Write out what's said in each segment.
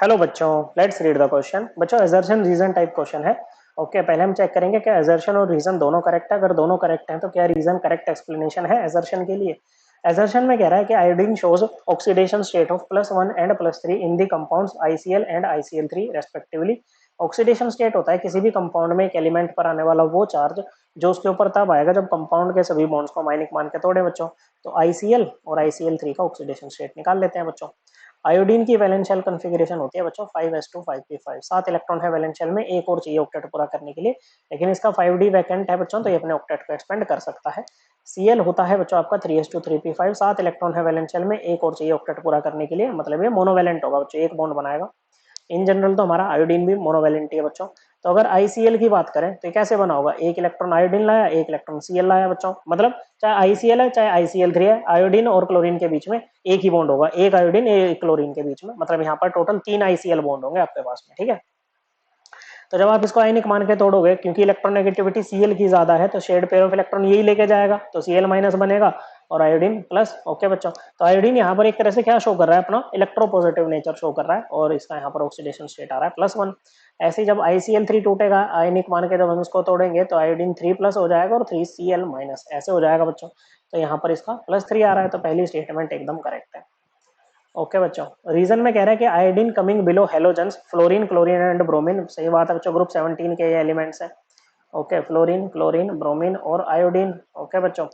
Hello बच्चों, let's read the question. बच्चों assertion reason type question है। ओके, पहले हम चेक करेंगे क्या असर्शन और रीजन दोनों करेक्ट है। अगर दोनों करेक्ट हैं तो क्या रीजन करेक्ट एक्सप्लेनेशन है असर्शन के लिए। असर्शन में कह रहा है कि iodine shows oxidation state of +1 and +3 in the compounds ICl and ICl3 respectively. Oxidation state होता है किसी भी कंपाउंड में एक एलिमेंट पर आने वाला वो चार्ज जो उसके ऊपर तब आएगा जब कंपाउंड के सभी बॉन्ड्स को आयनिक मान के तोड़े बच्चों। तो ICl और ICl3 का ऑक्सीडेशन स्टेट निकाल लेते हैं बच्चों। आयोडीन की वैलेंस शेल कॉन्फ़िगरेशन होती है बच्चों 5s2 5p5। 7 इलेक्ट्रॉन है वैलेंस शेल में, एक और चाहिए ऑक्टेट पूरा करने के लिए, लेकिन इसका 5d वैकेंट है बच्चों, तो ये अपने ऑक्टेट को एक्सपेंड कर सकता है। Cl होता है बच्चों आपका 3s2 3p5। 7 इलेक्ट्रॉन है वैलेंस शेल में, एक और चाहिए ऑक्टेट पूरा करने के लिए, मतलब ये मोनोवैलेंट होगा बच्चों, एक बॉन्ड बनाएगा। इन जनरल तो हमारा आयोडीन भी मोनोवैलेंट है बच्चों। तो अगर ICl की बात करें तो कैसे बना होगा, एक इलेक्ट्रॉन आयोडीन लाया, एक इलेक्ट्रॉन Cl लाया बच्चों, मतलब चाहे ICl है चाहे ICl3 है, आयोडीन और क्लोरीन के बीच में एक ही बॉन्ड होगा, एक आयोडीन एक क्लोरीन के बीच में, मतलब यहाँ पर टोटल 3 ICl बॉन्ड होंगे आपके पास में, ठीक है। तो जब आप इसको आयनिक मान के तोड़ोगे, क्योंकि इलेक्ट्रॉन नेगेटिविटी Cl की ज्यादा है, तो शेड पेयर ऑफ इलेक्ट्रॉन यही लेके जाएगा, तो Cl माइनस बनेगा और आयोडीन प्लस। ओके बच्चों, तो आयोडीन यहाँ पर एक तरह से क्या शो कर रहा है, अपना इलेक्ट्रोपॉजिटिव नेचर शो कर रहा है, और इसका यहाँ पर ऑक्सीडेशन स्टेट आ रहा है +1। ऐसे ही जब ICl3 टूटेगा आयनिक मान के, जब हम इसको तोड़ेंगे तो आयोडीन 3+ हो जाएगा और 3Cl-, ऐसे हो जाएगा बच्चों। तो यहाँ पर इसका +3 आ रहा है, तो पहली स्टेटमेंट एकदम करेक्ट है। ओके बच्चों, रीजन में कह रहा है कि iodine coming below halogens fluorine chlorine and bromine. सही बात है बच्चों, ग्रुप 17 के ये एलिमेंट्स हैं। ओके, फ्लोरीन क्लोरीन ब्रोमीन और आयोडीन। ओके बच्चों,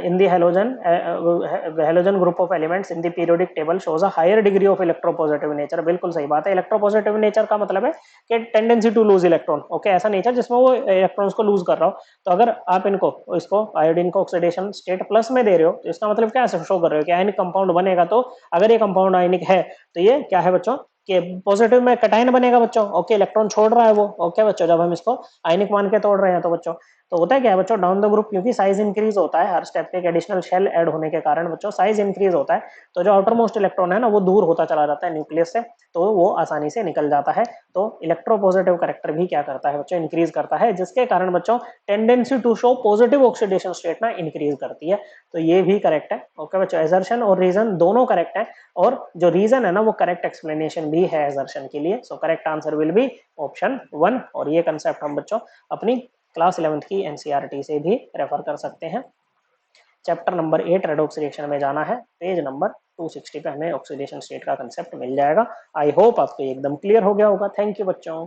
in the halogen group of elements in the periodic table shows a higher degree of electropositive nature। बिल्कुल सही बात है, इलेक्ट्रोपॉजिटिव नेचर का मतलब है कि tendency to lose electron. Okay, ऐसा नेचर जिसमें वो इलेक्ट्रॉन्स को लूज कर रहा हो। तो अगर आप इनको इसको आयोडीन को ऑक्सीडेशन स्टेट प्लस में दे रहे हो, तो इसका मतलब क्या शो कर रहे हो कि आयनिक कंपाउंड बनेगा। तो अगर ये कंपाउंड आयनिक है तो ये क्या है बच्चों कि पॉजिटिव में कटायन बनेगा बच्चों। ओके, इलेक्ट्रॉन छोड़ रहा है वो। ओके बच्चों, जब हम इसको आयनिक मान के तोड़ रहे हैं तो बच्चों, तो होता है क्या है बच्चों, डाउन द ग्रुप क्योंकि साइज इंक्रीज होता है, हर स्टेप पे एक एडिशनल शेल ऐड होने के कारण बच्चों साइज इंक्रीज होता है। तो जो आउटर मोस्ट इलेक्ट्रॉन है ना, वो दूर होता चला जाता है न्यूक्लियस से, तो वो आसानी से निकल जाता है। तो इलेक्ट्रोपॉजिटिव कैरेक्टर भी क्या करता है बच्चों, इंक्रीज करता है, जिसके कारण बच्चों tendency to show positive oxidation state ना इंक्रीज करती है। तो ये भी करेक्ट है। ओके बच्चों, एजर्शन और रीजन दोनों करेक्ट है, और जो रीजन है ना वो करेक्ट एक्सप्लेनेशन भी है एजर्शन के लिए। So correct answer will be option 1। और ये कंसेप्ट हम बच्चों अपनी क्लास 11th की NCERT से भी रेफर कर सकते हैं। चैप्टर नंबर 8 रेडॉक्स रिएक्शन में जाना है, पेज नंबर 260 पे हमें ऑक्सीडेशन स्टेट का कंसेप्ट मिल जाएगा। आई होप आपको एकदम क्लियर हो गया होगा। थैंक यू बच्चों।